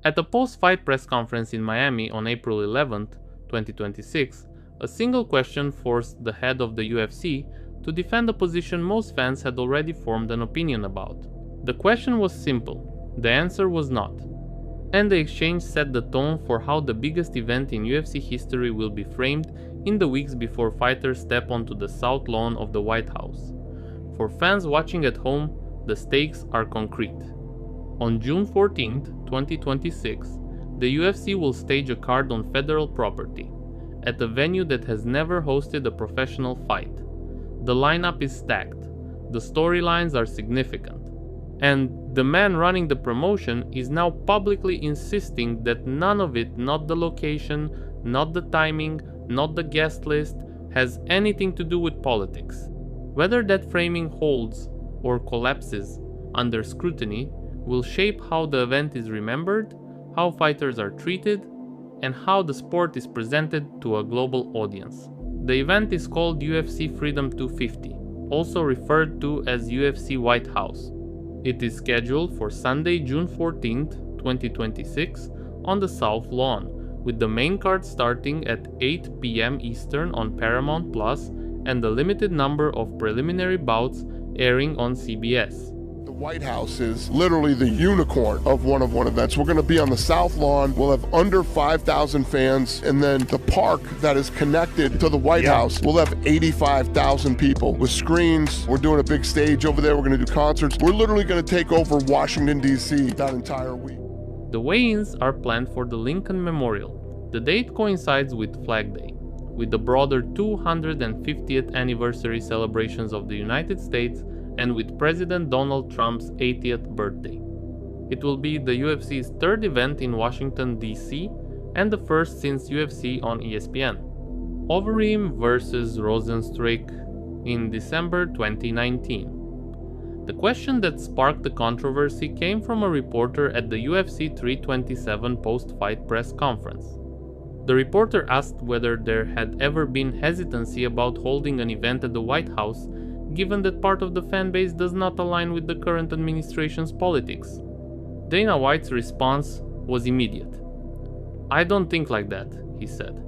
At a post-fight press conference in Miami on April 11, 2026, a single question forced the head of the UFC to defend a position most fans had already formed an opinion about. The question was simple, the answer was not. And the exchange set the tone for how the biggest event in UFC history will be framed in the weeks before fighters step onto the South Lawn of the White House. For fans watching at home, the stakes are concrete. On June 14, 2026, the UFC will stage a card on federal property, at a venue that has never hosted a professional fight. The lineup is stacked, the storylines are significant, and the man running the promotion is now publicly insisting that none of it, not the location, not the timing, not the guest list, has anything to do with politics. Whether that framing holds or collapses under scrutiny will shape how the event is remembered, how fighters are treated, and how the sport is presented to a global audience. The event is called UFC Freedom 250, also referred to as UFC White House. It is scheduled for Sunday, June 14, 2026, on the South Lawn, with the main card starting at 8 p.m. Eastern on Paramount Plus and a limited number of preliminary bouts airing on CBS. The White House is literally the unicorn of one events. We're going to be on the South Lawn. We'll have under 5,000 fans. And then the park that is connected to the White House will have 85,000 people with screens. We're doing a big stage over there. We're going to do concerts. We're literally going to take over Washington, D.C. that entire week. The weigh-ins are planned for the Lincoln Memorial. The date coincides with Flag Day, with the broader 250th anniversary celebrations of the United States and with President Donald Trump's 80th birthday. It will be the UFC's third event in Washington, D.C., and the first since UFC on ESPN. Overeem vs. Rozenstruik in December 2019. The question that sparked the controversy came from a reporter at the UFC 327 post-fight press conference. The reporter asked whether there had ever been hesitancy about holding an event at the White House, given that part of the fan base does not align with the current administration's politics. Dana White's response was immediate. "I don't think like that," he said.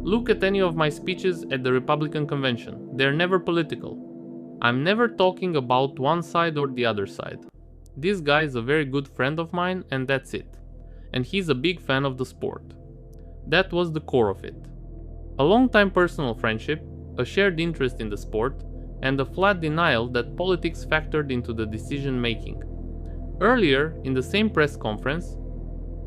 "Look at any of my speeches at the Republican convention. They're never political. I'm never talking about one side or the other side. This guy is a very good friend of mine and that's it. And he's a big fan of the sport." That was the core of it. A long-time personal friendship, a shared interest in the sport, and a flat denial that politics factored into the decision-making. Earlier, in the same press conference,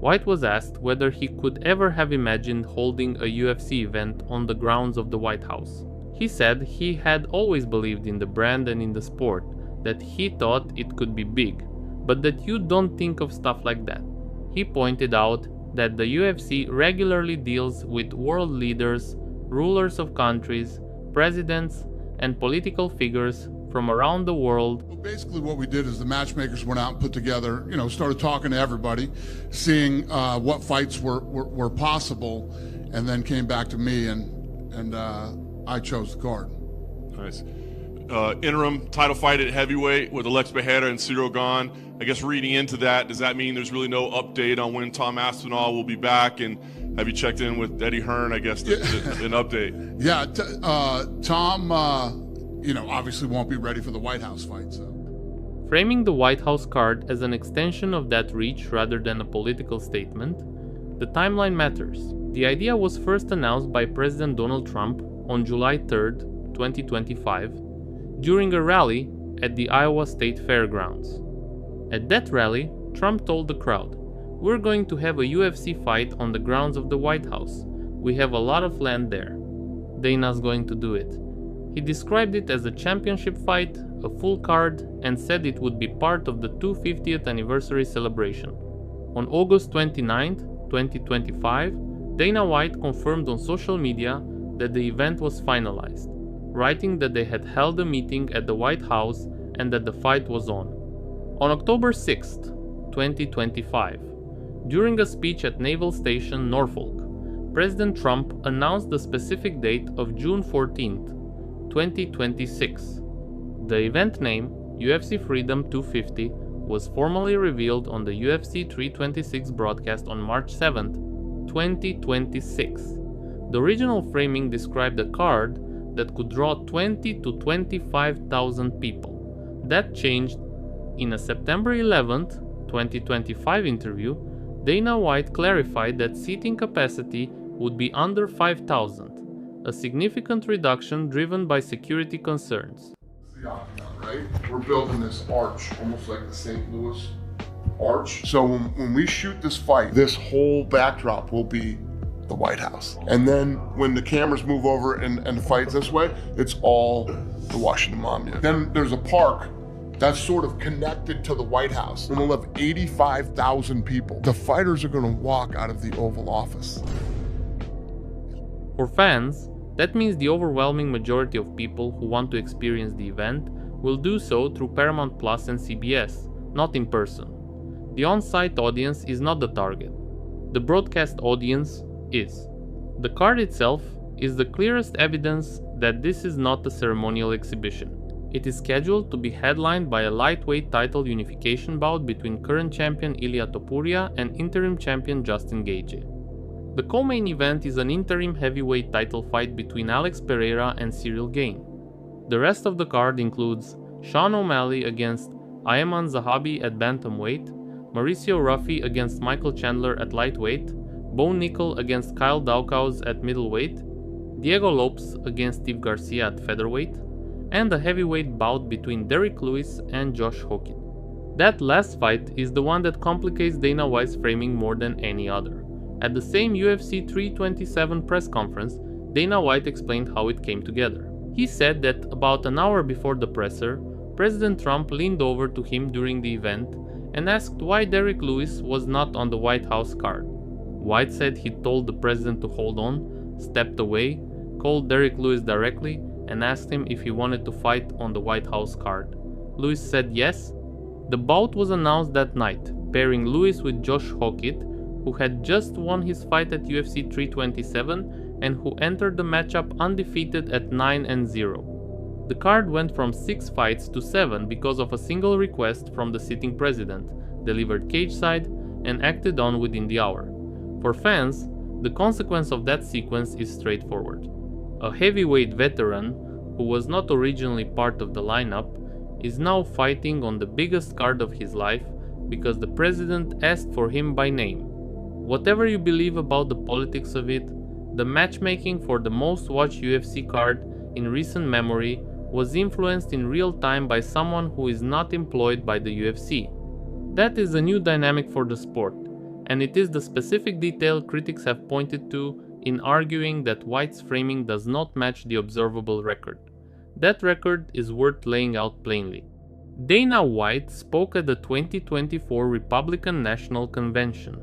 White was asked whether he could ever have imagined holding a UFC event on the grounds of the White House. He said he had always believed in the brand and in the sport, that he thought it could be big, but that you don't think of stuff like that. He pointed out that the UFC regularly deals with world leaders, rulers of countries, presidents, and political figures from around the world. Well, basically what we did is the matchmakers went out and put together, started talking to everybody, seeing what fights were possible, and then came back to me, and I chose the card. Nice. Interim title fight at heavyweight with Alex Bejeda and Cyril Gane. I guess reading into that, does that mean there's really no update on when Tom Aspinall will be back? And have you checked in with Eddie Hearn, I guess, an update? Yeah, Tom, obviously won't be ready for the White House fight. So, framing the White House card as an extension of that reach rather than a political statement, the timeline matters. The idea was first announced by President Donald Trump on July 3, 2025, during a rally at the Iowa State Fairgrounds. At that rally, Trump told the crowd, "We're going to have a UFC fight on the grounds of the White House. We have a lot of land there. Dana's going to do it." He described it as a championship fight, a full card, and said it would be part of the 250th anniversary celebration. On August 29, 2025, Dana White confirmed on social media that the event was finalized, writing that they had held a meeting at the White House and that the fight was on. On October 6, 2025, during a speech at Naval Station Norfolk, President Trump announced the specific date of June 14, 2026. The event name, UFC Freedom 250, was formally revealed on the UFC 326 broadcast on March 7, 2026. The original framing described a card that could draw 20 to 25,000 people. That changed. In a September 11, 2025 interview, Dana White clarified that seating capacity would be under 5,000, a significant reduction driven by security concerns. The octagon, right? We're building this arch, almost like the St. Louis arch. So when we shoot this fight, this whole backdrop will be the White House. And then when the cameras move over and the fight's this way, it's all the Washington Monument. Then there's a park that's sort of connected to the White House. And we'll have 85,000 people. The fighters are gonna walk out of the Oval Office. For fans, that means the overwhelming majority of people who want to experience the event will do so through Paramount Plus and CBS, not in person. The on-site audience is not the target. The broadcast audience is. The card itself is the clearest evidence that this is not a ceremonial exhibition. It is scheduled to be headlined by a lightweight title unification bout between current champion Ilia Topuria and interim champion Justin Gaethje. The co-main event is an interim heavyweight title fight between Alex Pereira and Cyril Gane. The rest of the card includes Sean O'Malley against Ayman Zahabi at bantamweight, Mauricio Ruffi against Michael Chandler at lightweight, Bo Nickel against Kyle Daukaus at middleweight, Diego Lopes against Steve Garcia at featherweight, and a heavyweight bout between Derrick Lewis and Josh Hokin. That last fight is the one that complicates Dana White's framing more than any other. At the same UFC 327 press conference, Dana White explained how it came together. He said that about an hour before the presser, President Trump leaned over to him during the event and asked why Derrick Lewis was not on the White House card. White said he told the president to hold on, stepped away, called Derrick Lewis directly, and asked him if he wanted to fight on the White House card. Lewis said yes. The bout was announced that night, pairing Lewis with Josh Hokin, who had just won his fight at UFC 327 and who entered the matchup undefeated at 9-0. The card went from 6 fights to 7 because of a single request from the sitting president, delivered cage-side, and acted on within the hour. For fans, the consequence of that sequence is straightforward. A heavyweight veteran, who was not originally part of the lineup, is now fighting on the biggest card of his life because the president asked for him by name. Whatever you believe about the politics of it, the matchmaking for the most watched UFC card in recent memory was influenced in real time by someone who is not employed by the UFC. That is a new dynamic for the sport, and it is the specific detail critics have pointed to in arguing that White's framing does not match the observable record. That record is worth laying out plainly. Dana White spoke at the 2024 Republican National Convention.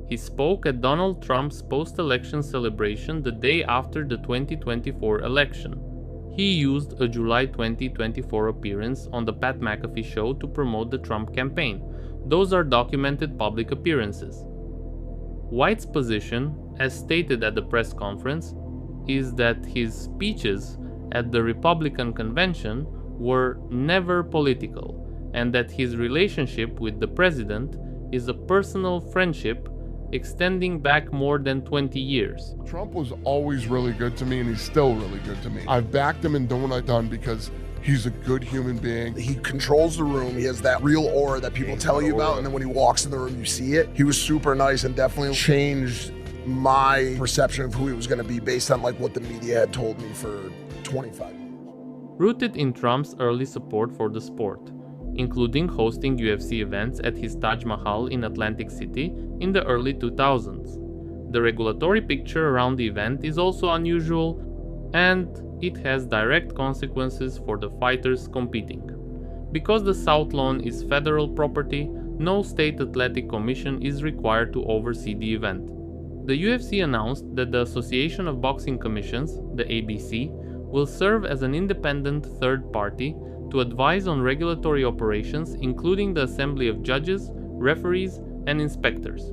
He spoke at Donald Trump's post-election celebration the day after the 2024 election. He used a July 2024 appearance on the Pat McAfee show to promote the Trump campaign. Those are documented public appearances. White's position, as stated at the press conference, is that his speeches at the Republican convention were never political, and that his relationship with the president is a personal friendship extending back more than 20 years. Trump was always really good to me, and he's still really good to me. I've backed him in doing what I've done because he's a good human being. He controls the room. He has that real aura that people tell you about, and then when he walks in the room, you see it. He was super nice and definitely changed my perception of who he was going to be based on like what the media had told me for 25 years. Rooted in Trump's early support for the sport, including hosting UFC events at his Taj Mahal in Atlantic City in the early 2000s. The regulatory picture around the event is also unusual, and it has direct consequences for the fighters competing. Because the South Lawn is federal property, no state athletic commission is required to oversee the event. The UFC announced that the Association of Boxing Commissions, the ABC, will serve as an independent third party to advise on regulatory operations, including the assembly of judges, referees, and inspectors.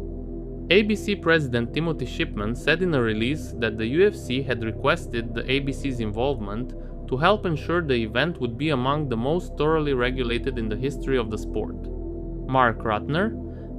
ABC President Timothy Shipman said in a release that the UFC had requested the ABC's involvement to help ensure the event would be among the most thoroughly regulated in the history of the sport. Mark Ratner,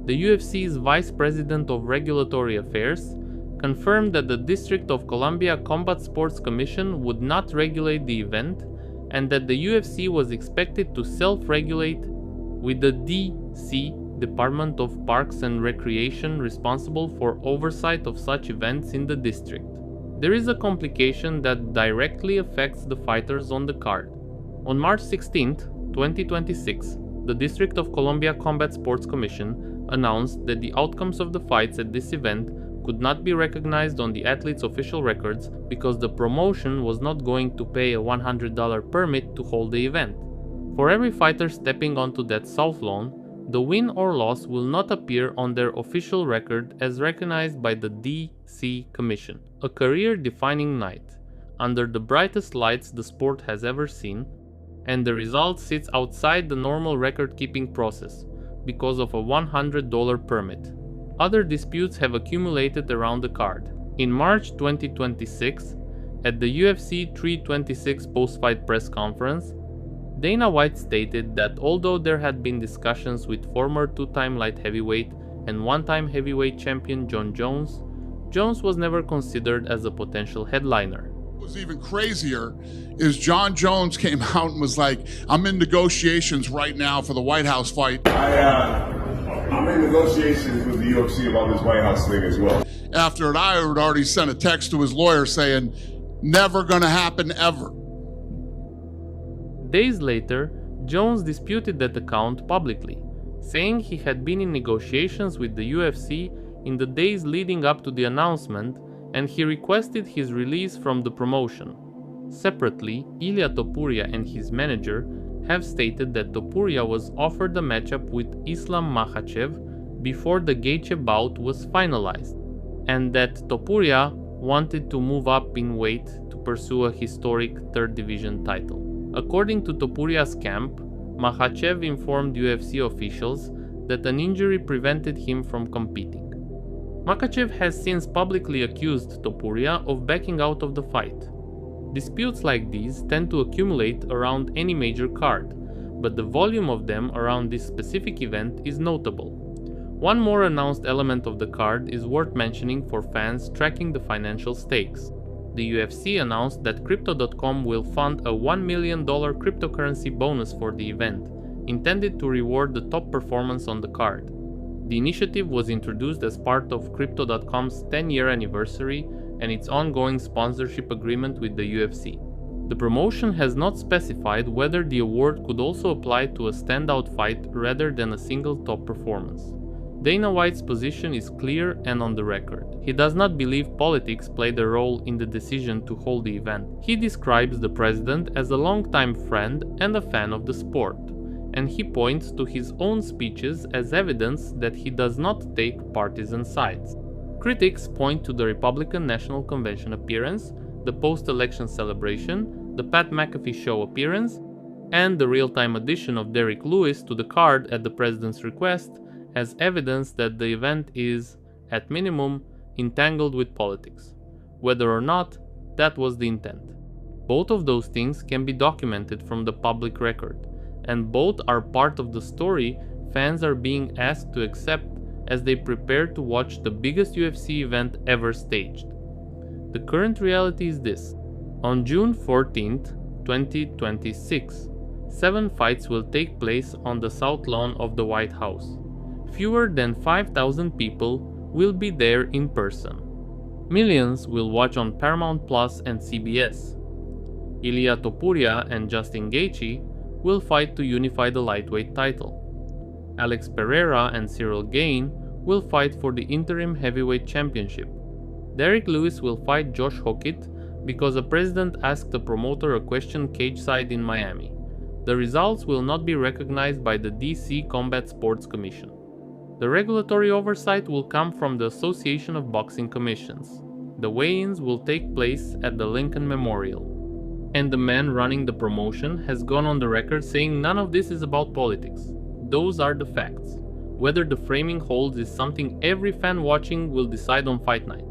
the UFC's Vice President of Regulatory Affairs, confirmed that the District of Columbia Combat Sports Commission would not regulate the event and that the UFC was expected to self-regulate, with the D.C. Department of Parks and Recreation responsible for oversight of such events in the district. There is a complication that directly affects the fighters on the card. On March 16, 2026, the District of Columbia Combat Sports Commission announced that the outcomes of the fights at this event could not be recognized on the athletes' official records because the promotion was not going to pay a $100 permit to hold the event. For every fighter stepping onto that South Lawn, the win or loss will not appear on their official record as recognized by the D.C. Commission. A career-defining night, under the brightest lights the sport has ever seen, and the result sits outside the normal record-keeping process because of a $100 permit. Other disputes have accumulated around the card. In March 2026, at the UFC 326 post-fight press conference, Dana White stated that although there had been discussions with former two-time light heavyweight and one-time heavyweight champion John Jones, Jones was never considered as a potential headliner. What was even crazier is John Jones came out and was like, I'm in negotiations right now for the White House fight. I'm in negotiations with the UFC about this White House thing as well. After I had already sent a text to his lawyer saying, never gonna happen ever. Days later, Jones disputed that account publicly, saying he had been in negotiations with the UFC in the days leading up to the announcement, and he requested his release from the promotion. Separately, Ilia Topuria and his manager have stated that Topuria was offered a matchup with Islam Makhachev before the Gaethje bout was finalized, and that Topuria wanted to move up in weight to pursue a historic third division title. According to Topuria's camp, Makhachev informed UFC officials that an injury prevented him from competing. Makhachev has since publicly accused Topuria of backing out of the fight. Disputes like these tend to accumulate around any major card, but the volume of them around this specific event is notable. One more announced element of the card is worth mentioning for fans tracking the financial stakes. The UFC announced that Crypto.com will fund a $1 million cryptocurrency bonus for the event, intended to reward the top performance on the card. The initiative was introduced as part of Crypto.com's 10-year anniversary and its ongoing sponsorship agreement with the UFC. The promotion has not specified whether the award could also apply to a standout fight rather than a single top performance. Dana White's position is clear and on the record. He does not believe politics played a role in the decision to hold the event. He describes the president as a longtime friend and a fan of the sport, and he points to his own speeches as evidence that he does not take partisan sides. Critics point to the Republican National Convention appearance, the post-election celebration, the Pat McAfee show appearance, and the real-time addition of Derrick Lewis to the card at the president's request as evidence that the event is, at minimum, entangled with politics. Whether or not, that was the intent. Both of those things can be documented from the public record, and both are part of the story fans are being asked to accept as they prepare to watch the biggest UFC event ever staged. The current reality is this. On June 14th, 2026, 7 fights will take place on the South Lawn of the White House. Fewer than 5,000 people will be there in person. Millions will watch on Paramount Plus and CBS. Ilia Topuria and Justin Gaethje will fight to unify the lightweight title. Alex Pereira and Cyril Gane will fight for the interim heavyweight championship. Derrick Lewis will fight Josh Hockett because the president asked the promoter a question cage-side in Miami. The results will not be recognized by the DC Combat Sports Commission. The regulatory oversight will come from the Association of Boxing Commissions. The weigh-ins will take place at the Lincoln Memorial. And the man running the promotion has gone on the record saying none of this is about politics. Those are the facts. Whether the framing holds is something every fan watching will decide on fight night.